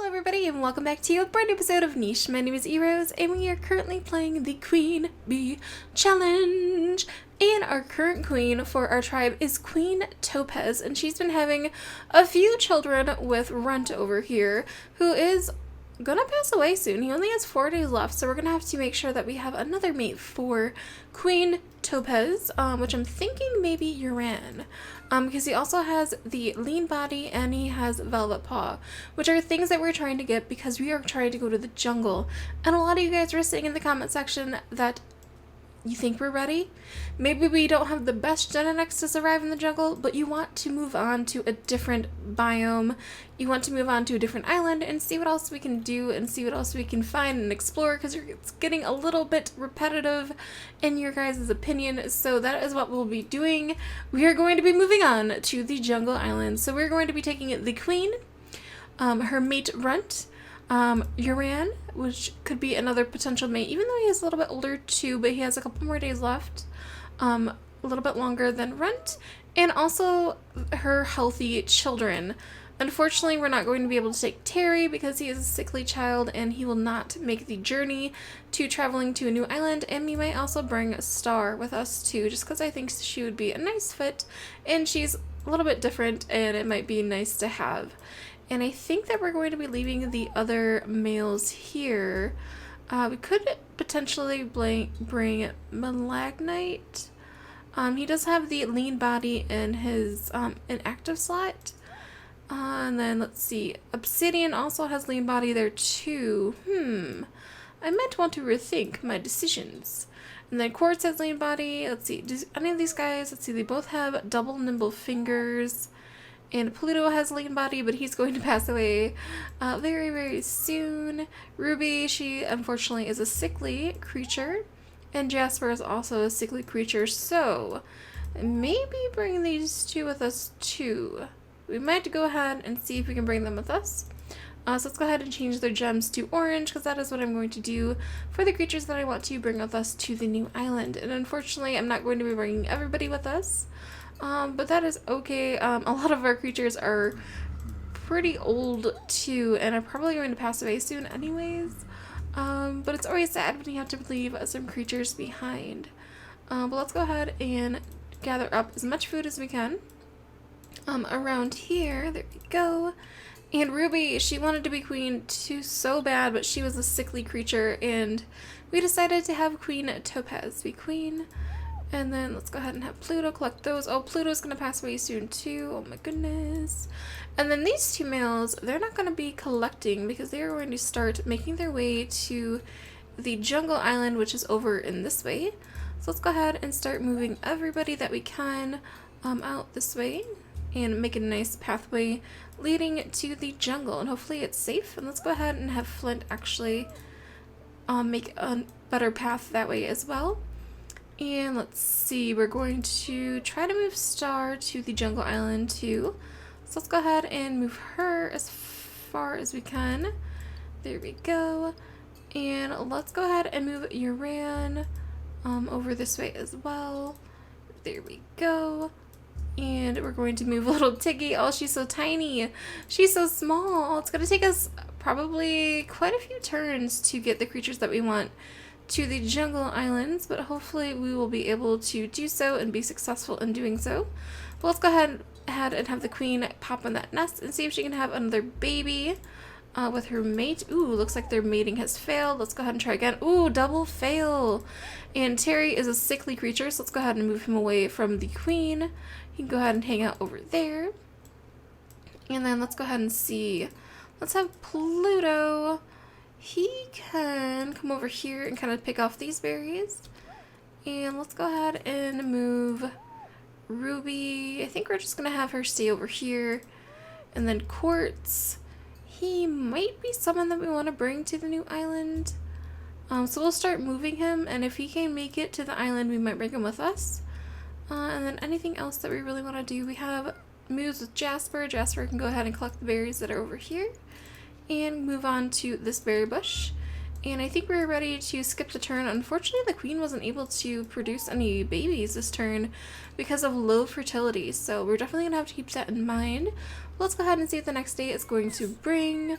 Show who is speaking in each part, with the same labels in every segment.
Speaker 1: Hello everybody and welcome back to a brand new episode of Niche. My name is Erose and we are currently playing the Queen Bee Challenge. And our current queen for our tribe is Queen Topaz, and she's been having a few children with Runt over here, who is gonna pass away soon. He only has 4 days left, so we're gonna have to make sure that we have another mate for Queen Topaz, which I'm thinking maybe Uran, because he also has the lean body and he has velvet paw, which are things that we're trying to get because we are trying to go to the jungle. And a lot of you guys were saying in the comment section that you think we're ready. Maybe we don't have the best genetics to survive in the jungle, but you want to move on to a different biome. You want to move on to a different island and see what else we can do and see what else we can find and explore, because it's getting a little bit repetitive in your guys' opinion. So that is what we'll be doing. We are going to be moving on to the jungle island. So we're going to be taking the queen, her mate Runt, Uran, which could be another potential mate, even though he is a little bit older too, but he has a couple more days left, a little bit longer than Runt, and also her healthy children. Unfortunately, we're not going to be able to take Terry because he is a sickly child and he will not make the journey to traveling to a new island, and we might also bring Star with us too, just because I think she would be a nice fit, and she's a little bit different and it might be nice to have. And I think that we're going to be leaving the other males here. We could potentially bring Malagnite. He does have the lean body in his inactive slot. And then let's see. Obsidian also has lean body there too. I might want to rethink my decisions. And then Quartz has lean body. Let's see. Does any of these guys? Let's see. They both have double nimble fingers. And Pluto has lean body, but he's going to pass away very, very soon. Ruby, she unfortunately is a sickly creature. And Jasper is also a sickly creature, so maybe bring these two with us too. We might go ahead and see if we can bring them with us. So let's go ahead and change their gems to orange, because that is what I'm going to do for the creatures that I want to bring with us to the new island. And unfortunately, I'm not going to be bringing everybody with us. But that is okay. A lot of our creatures are pretty old too, and are probably going to pass away soon anyways. But it's always sad when you have to leave some creatures behind. But let's go ahead and gather up as much food as we can. Around here, there we go. And Ruby, she wanted to be queen too so bad, but she was a sickly creature, and we decided to have Queen Topaz be queen. And then let's go ahead and have Pluto collect those. Oh, Pluto's going to pass away soon too. Oh my goodness. And then these two males, they're not going to be collecting because they are going to start making their way to the jungle island, which is over in this way. So let's go ahead and start moving everybody that we can out this way and make a nice pathway leading to the jungle. And hopefully it's safe. And let's go ahead and have Flint actually make a better path that way as well. And let's see, we're going to try to move Star to the jungle island too. So let's go ahead and move her as far as we can. There we go. And let's go ahead and move Uran over this way as well. There we go. And we're going to move little Tiggy. Oh, she's so tiny. She's so small. It's going to take us probably quite a few turns to get the creatures that we want to the jungle islands, but hopefully we will be able to do so and be successful in doing so. But let's go ahead and have the queen pop in that nest and see if she can have another baby with her mate. Ooh, looks like their mating has failed. Let's go ahead and try again. Ooh, double fail. And Terry is a sickly creature, so let's go ahead and move him away from the queen. He can go ahead and hang out over there. And then let's go ahead and see. Let's have Pluto. He can come over here and kind of pick off these berries. And let's go ahead and move Ruby. I think we're just going to have her stay over here. And then Quartz. He might be someone that we want to bring to the new island. So we'll start moving him. And if he can make it to the island, we might bring him with us. And then anything else that we really want to do. We have moves with Jasper. Jasper can go ahead and collect the berries that are over here. And move on to this berry bush. And I think we're ready to skip the turn. Unfortunately, the queen wasn't able to produce any babies this turn because of low fertility. So we're definitely going to have to keep that in mind. Let's go ahead and see what the next day is going to bring.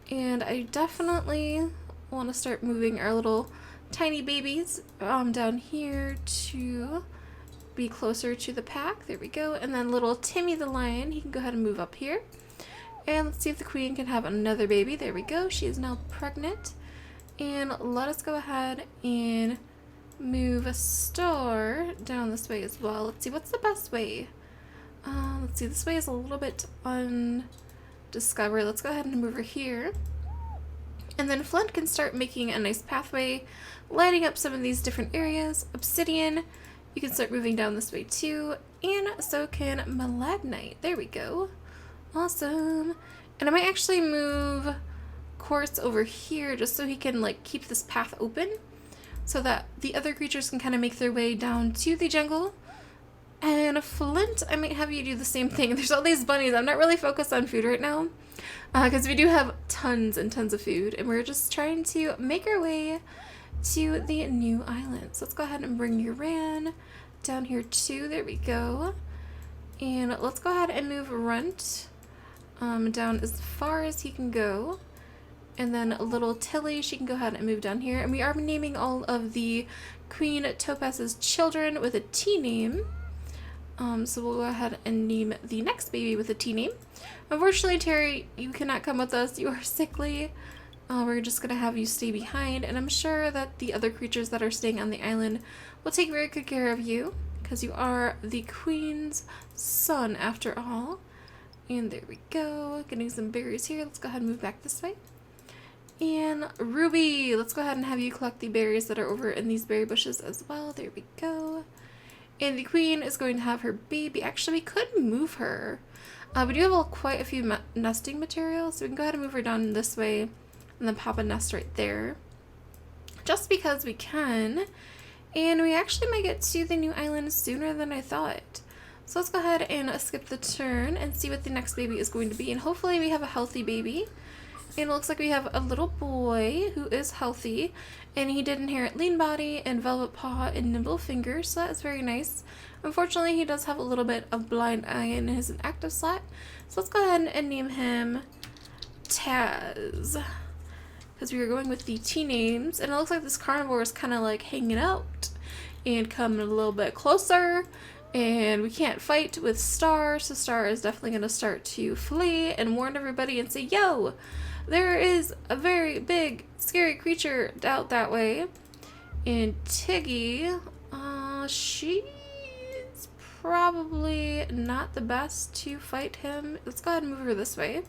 Speaker 1: And I definitely want to start moving our little tiny babies down here to be closer to the pack. There we go. And then little Timmy the lion, he can go ahead and move up here. And let's see if the queen can have another baby. There we go. She is now pregnant. And let us go ahead and move a star down this way as well. Let's see, what's the best way? Let's see, this way is a little bit undiscovered. Let's go ahead and move her here. And then Flint can start making a nice pathway, lighting up some of these different areas. Obsidian, you can start moving down this way too. And so can Malagnite. There we go. Awesome. And I might actually move Quartz over here just so he can like keep this path open so that the other creatures can kind of make their way down to the jungle. And Flint, I might have you do the same thing. There's all these bunnies. I'm not really focused on food right now because we do have tons and tons of food and we're just trying to make our way to the new island. So let's go ahead and bring Uran down here too. There we go. And let's go ahead and move Runt down as far as he can go. And then a little Tilly, she can go ahead and move down here. And we are naming all of the Queen Topaz's children with a T name. So we'll go ahead and name the next baby with a T name. Unfortunately, Terry, you cannot come with us. You are sickly. We're just going to have you stay behind. And I'm sure that the other creatures that are staying on the island will take very good care of you, because you are the queen's son after all. And there we go. Getting some berries here. Let's go ahead and move back this way. And Ruby, let's go ahead and have you collect the berries that are over in these berry bushes as well. There we go. And the queen is going to have her baby. Actually, we could move her. We do have quite a few nesting materials, so we can go ahead and move her down this way and then pop a nest right there. Just because we can. And we actually might get to the new island sooner than I thought. So let's go ahead and skip the turn and see what the next baby is going to be. And hopefully we have a healthy baby. And it looks like we have a little boy who is healthy, and he did inherit Lean Body and Velvet Paw and Nimble Fingers, so that is very nice. Unfortunately, he does have a little bit of Blind Eye in his inactive slot, so let's go ahead and name him Taz, because we were going with the T names, and it looks like this carnivore is kind of like hanging out and coming a little bit closer. And we can't fight with Star, so Star is definitely going to start to flee and warn everybody and say, yo, there is a very big, scary creature out that way. And Tiggy, she's probably not the best to fight him. Let's go ahead and move her this way.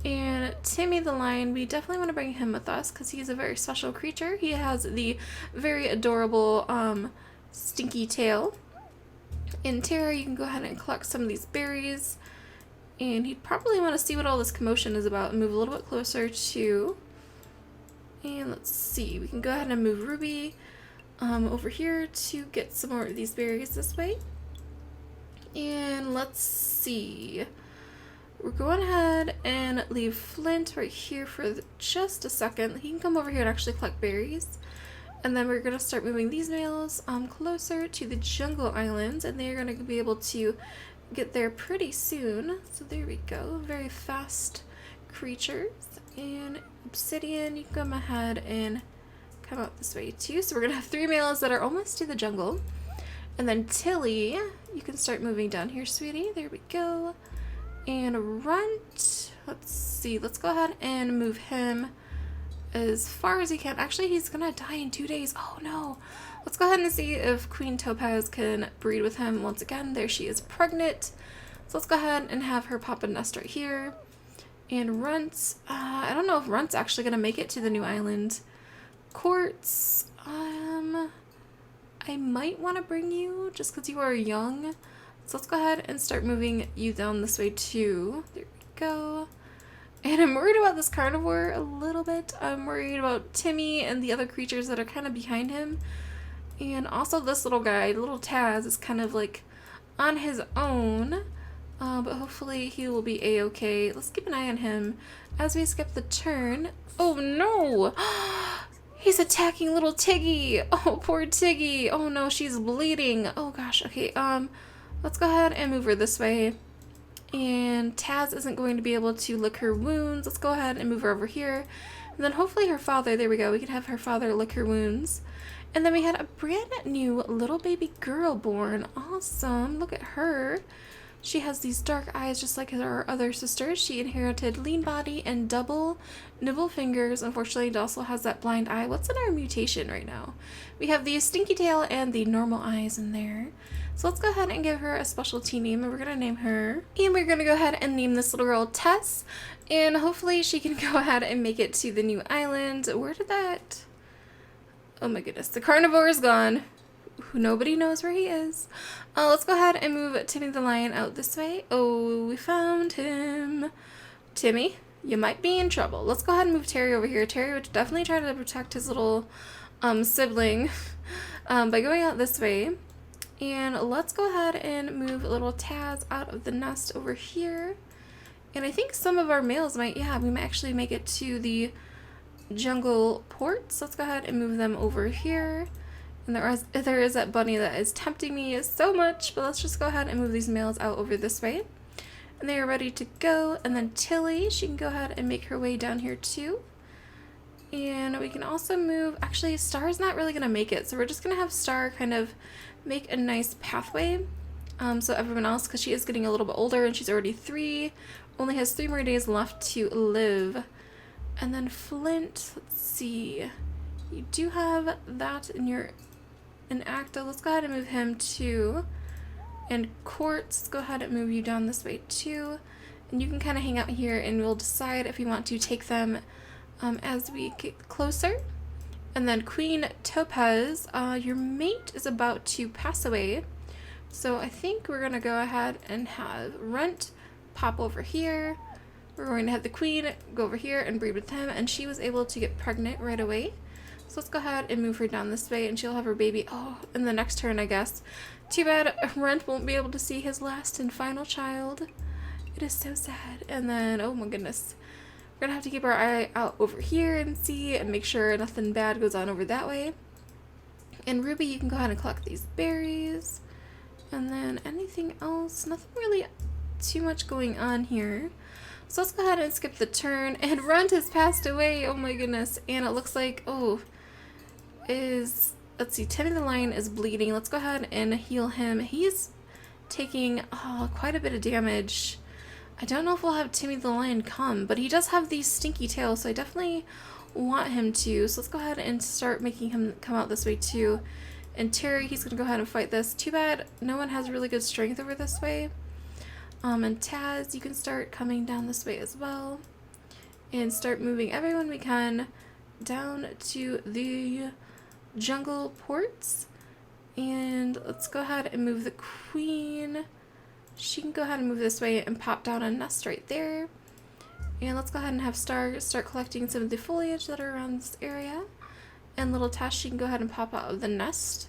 Speaker 1: And Timmy the lion, we definitely want to bring him with us because he's a very special creature. He has the very adorable stinky tail. And Tara, you can go ahead and collect some of these berries. And he'd probably want to see what all this commotion is about and move a little bit closer to. And let's see, we can go ahead and move Ruby over here to get some more of these berries this way. And let's see. We're going ahead and leave Flint right here for just a second. He can come over here and actually collect berries. And then we're going to start moving these males closer to the jungle islands, and they're going to be able to get there pretty soon. So there we go. Very fast creatures. And Obsidian, you can come ahead and come out this way too. So we're going to have 3 males that are almost to the jungle. And then Tilly, you can start moving down here, sweetie. There we go. And Runt, let's see. Let's go ahead and move him as far as he can. Actually, he's gonna die in 2 days. Oh no. Let's go ahead and see if Queen Topaz can breed with him once again. There she is, pregnant. So let's go ahead and have her pop a nest right here. And Runt, I don't know if Runt's actually gonna make it to the new island. Quartz, I might want to bring you just because you are young. So let's go ahead and start moving you down this way too. There we go. And I'm worried about this carnivore a little bit. I'm worried about Timmy and the other creatures that are kind of behind him. And also this little guy, little Taz, is kind of like on his own. But hopefully he will be a-okay. Let's keep an eye on him as we skip the turn. Oh no! He's attacking little Tiggy! Oh, poor Tiggy! Oh no, she's bleeding. Oh gosh, okay, let's go ahead and move her this way. And Taz isn't going to be able to lick her wounds. Let's go ahead and move her over here. And then hopefully her father, there we go, we can have her father lick her wounds. And then we had a brand new little baby girl born. Awesome, look at her. She has these dark eyes just like her other sisters. She inherited lean body and double nibble fingers. Unfortunately, it also has that blind eye. What's in our mutation right now? We have the stinky tail and the normal eyes in there. So let's go ahead and give her a specialty name, and we're going to name her. And we're going to go ahead and name this little girl Tess. And hopefully she can go ahead and make it to the new island. Where did that... Oh my goodness, the carnivore is gone. Nobody knows where he is. Let's go ahead and move Timmy the lion out this way. Oh, we found him. Timmy, you might be in trouble. Let's go ahead and move Terry over here. Terry would definitely try to protect his little sibling by going out this way. And let's go ahead and move little Taz out of the nest over here. And I think some of our males might, yeah, we might actually make it to the jungle ports. Let's go ahead and move them over here. And there is that bunny that is tempting me so much, but let's just go ahead and move these males out over this way. And they are ready to go. And then Tilly, she can go ahead and make her way down here too. And we can also move, actually Star's not really gonna make it, so we're just gonna have Star kind of make a nice pathway. So everyone else, because she is getting a little bit older and she's already 3, only has 3 more days left to live. And then Flint, let's see, you do have that in your Acta. Let's go ahead and move him too. And Quartz, let's go ahead and move you down this way too. And you can kind of hang out here and we'll decide if we want to take them as we get closer. And then Queen Topaz, your mate is about to pass away. So I think we're going to go ahead and have Runt pop over here. We're going to have the queen go over here and breed with him. And she was able to get pregnant right away. So let's go ahead and move her down this way and she'll have her baby, oh, in the next turn, I guess. Too bad Runt won't be able to see his last and final child. It is so sad. And then, oh my goodness. We're going to have to keep our eye out over here and see and make sure nothing bad goes on over that way. And Ruby, you can go ahead and collect these berries. And then anything else? Nothing really too much going on here. So let's go ahead and skip the turn. And Runt has passed away. Oh my goodness. And it looks like, let's see, Timmy the lion is bleeding. Let's go ahead and heal him. He's taking quite a bit of damage. I don't know if we'll have Timmy the lion come, but he does have these stinky tails, so I definitely want him to. So let's go ahead and start making him come out this way too. And Terry, he's going to go ahead and fight this. Too bad no one has really good strength over this way. And Taz, you can start coming down this way as well. And start moving everyone we can down to the jungle ports. And let's go ahead and move the queen. She can go ahead and move this way and pop down a nest right there. And let's go ahead and have Star start collecting some of the foliage that are around this area. And little Tash, she can go ahead and pop out of the nest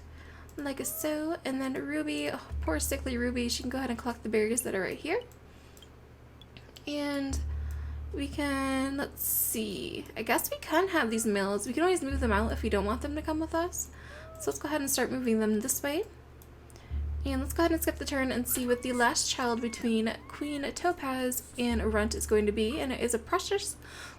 Speaker 1: like so. And then Ruby, oh, poor sickly Ruby, she can go ahead and collect the berries that are right here. And we can, let's see, I guess we can have these males. We can always move them out if we don't want them to come with us. So let's go ahead and start moving them this way. And let's go ahead and skip the turn and see what the last child between Queen Topaz and Runt is going to be. And it is a precious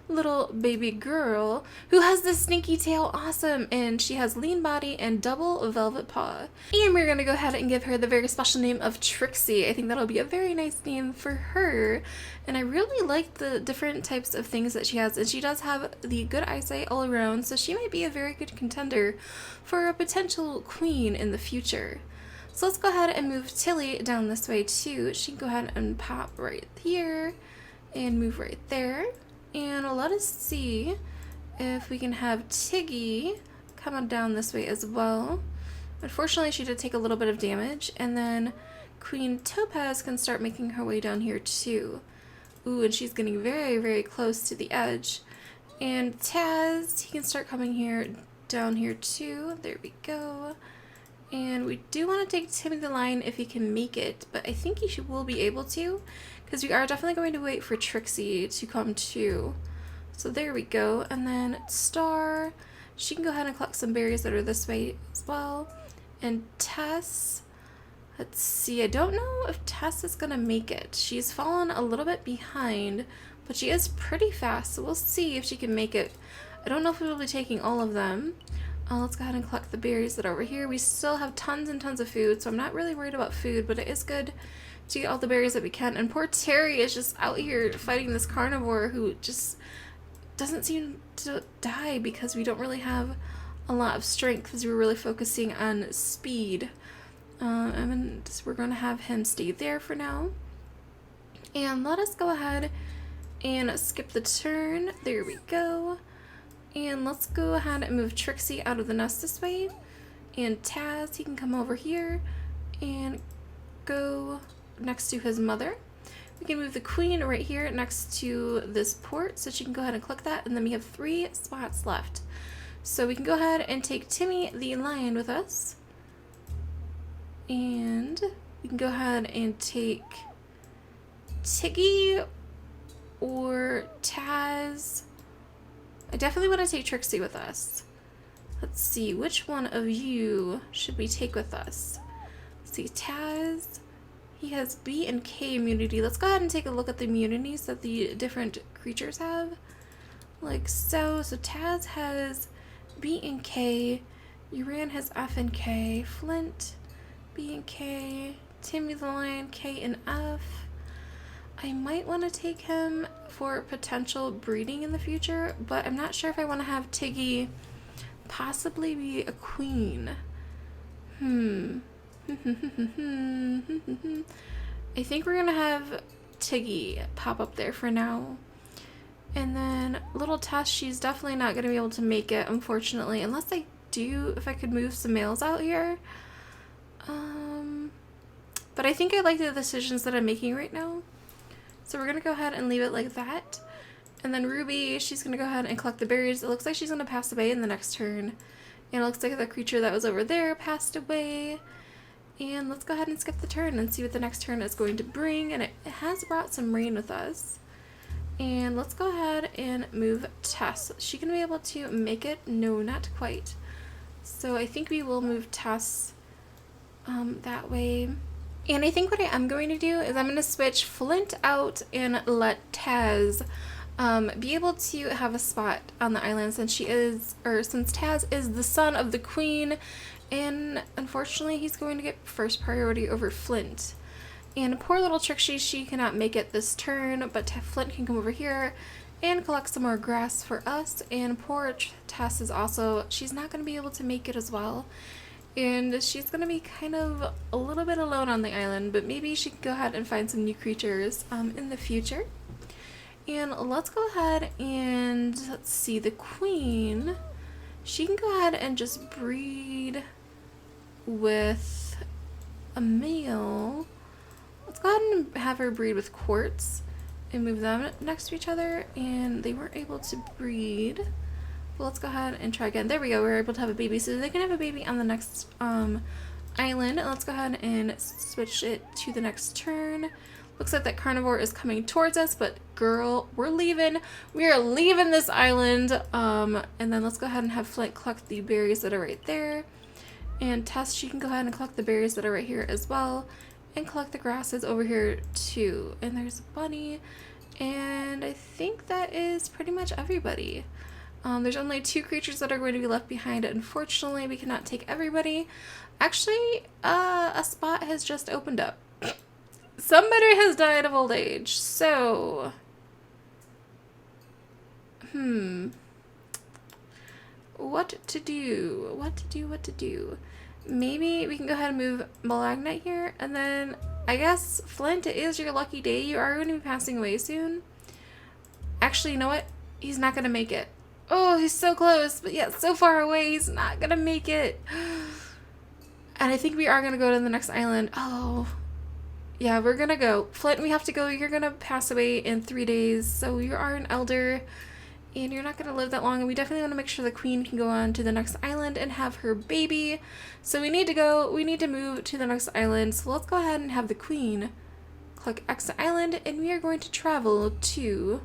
Speaker 1: little baby girl who has this sneaky tail. Awesome. And she has lean body and double velvet paw. And we're going to go ahead and give her the very special name of Trixie. I think that'll be a very nice name for her. And I really like the different types of things that she has. And she does have the good eyesight all around. So she might be a very good contender for a potential queen in the future. So let's go ahead and move Tilly down this way too. She can go ahead and pop right here and move right there. And let us see if we can have Tiggy come on down this way as well. Unfortunately, she did take a little bit of damage. And then Queen Topaz can start making her way down here too. Ooh, and she's getting very, very close to the edge. And Taz, he can start coming here, down here too. There we go. And we do want to take Timmy the lion if he can make it, but I think he will be able to, because we are definitely going to wait for Trixie to come too. So there we go. And then Star, she can go ahead and collect some berries that are this way as well. And Tess, Let's see, I don't know if Tess is gonna make it. She's fallen a little bit behind, but she is pretty fast, so we'll see if she can make it. I don't know if we'll be taking all of them. Let's go ahead and collect the berries that are over here. We still have tons and tons of food, so I'm not really worried about food, but it is good to get all the berries that we can. And poor Terry is just out here fighting this carnivore who just doesn't seem to die because we don't really have a lot of strength because we're really focusing on speed. We're going to have him stay there for now. And let us go ahead and skip the turn. There we go. And let's go ahead and move Trixie out of the nest this way. And Taz, he can come over here and go next to his mother. We can move the queen right here next to this port, so she can go ahead and click that, and then we have 3 spots left. So we can go ahead and take Timmy the lion with us. And we can go ahead and take Tiggy or Taz. I definitely want to take Trixie with us. Let's see, which one of you should we take with us? Let's see, Taz, he has B and K immunity. Let's go ahead and take a look at the immunities that the different creatures have. Like so. So Taz has B and K, Uran has F and K, Flint, B and K, Timmy the Lion, K and F. I might want to take him for potential breeding in the future, but I'm not sure if I want to have Tiggy possibly be a queen. I think we're going to have Tiggy pop up there for now. And then little Tess, she's definitely not going to be able to make it, unfortunately, unless I do, if I could move some males out here. But I think I like the decisions that I'm making right now. So we're going to go ahead and leave it like that. And then Ruby, she's going to go ahead and collect the berries. It looks like she's going to pass away in the next turn. And it looks like the creature that was over there passed away. And let's go ahead and skip the turn and see what the next turn is going to bring. And it has brought some rain with us. And let's go ahead and move Tess. Is she going to be able to make it? No, not quite. So I think we will move Tess that way. And I think what I am going to do is I'm going to switch Flint out and let Taz be able to have a spot on the island since since Taz is the son of the queen, and unfortunately he's going to get first priority over Flint. And poor little Trixie, she cannot make it this turn, but Flint can come over here and collect some more grass for us. And poor Tess is also, she's not going to be able to make it as well. And she's going to be kind of a little bit alone on the island, but maybe she can go ahead and find some new creatures in the future. And let's go ahead and, let's see, the queen, she can go ahead and just breed with a male. Let's go ahead and have her breed with quartz and move them next to each other. And they weren't able to breed. Well, let's go ahead and try again. There we go. We're able to have a baby. So they can have a baby on the next island. And let's go ahead and switch it to the next turn. Looks like that carnivore is coming towards us, but girl, we're leaving. We are leaving this island. And then let's go ahead and have Flint collect the berries that are right there. And Tess, she can go ahead and collect the berries that are right here as well. And collect the grasses over here too. And there's a bunny. And I think that is pretty much everybody. There's only 2 creatures that are going to be left behind. Unfortunately, we cannot take everybody. Actually, a spot has just opened up. Somebody has died of old age. So, what to do? What to do? Maybe we can go ahead and move Malagnite here. And then, I guess, Flint, it is your lucky day. You are going to be passing away soon. Actually, you know what? He's not going to make it. Oh, he's so close, but yet so far away, he's not gonna make it. And I think we are gonna go to the next island. Oh, yeah, we're gonna go. Flint, we have to go. You're gonna pass away in 3 days, so you are an elder, and you're not gonna live that long, and we definitely want to make sure the queen can go on to the next island and have her baby. So we need to go. We need to move to the next island, so let's go ahead and have the queen click exit island, and we are going to travel to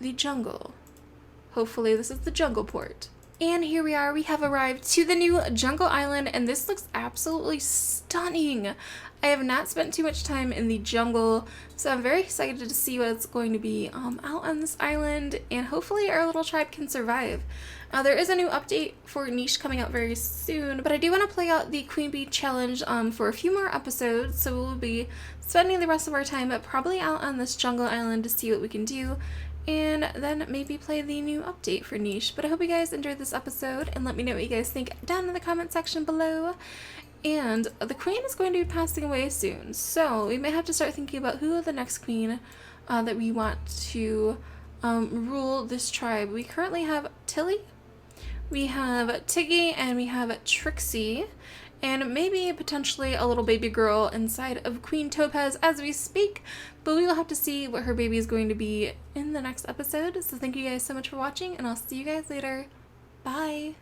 Speaker 1: the jungle. Hopefully this is the jungle port. And here we are, we have arrived to the new jungle island, and this looks absolutely stunning. I have not spent too much time in the jungle, so I'm very excited to see what it's going to be out on this island, and hopefully our little tribe can survive. There is a new update for Niche coming out very soon, but I do want to play out the Queen Bee Challenge for a few more episodes, so we'll be spending the rest of our time probably out on this jungle island to see what we can do, and then maybe play the new update for Niche. But I hope you guys enjoyed this episode, and let me know what you guys think down in the comment section below. And the queen is going to be passing away soon, so we may have to start thinking about who the next queen that we want to rule this tribe. We currently have Tilly, we have Tiggy, and we have Trixie, and maybe potentially a little baby girl inside of Queen Topaz as we speak, but we will have to see what her baby is going to be in the next episode. So thank you guys so much for watching, and I'll see you guys later. Bye!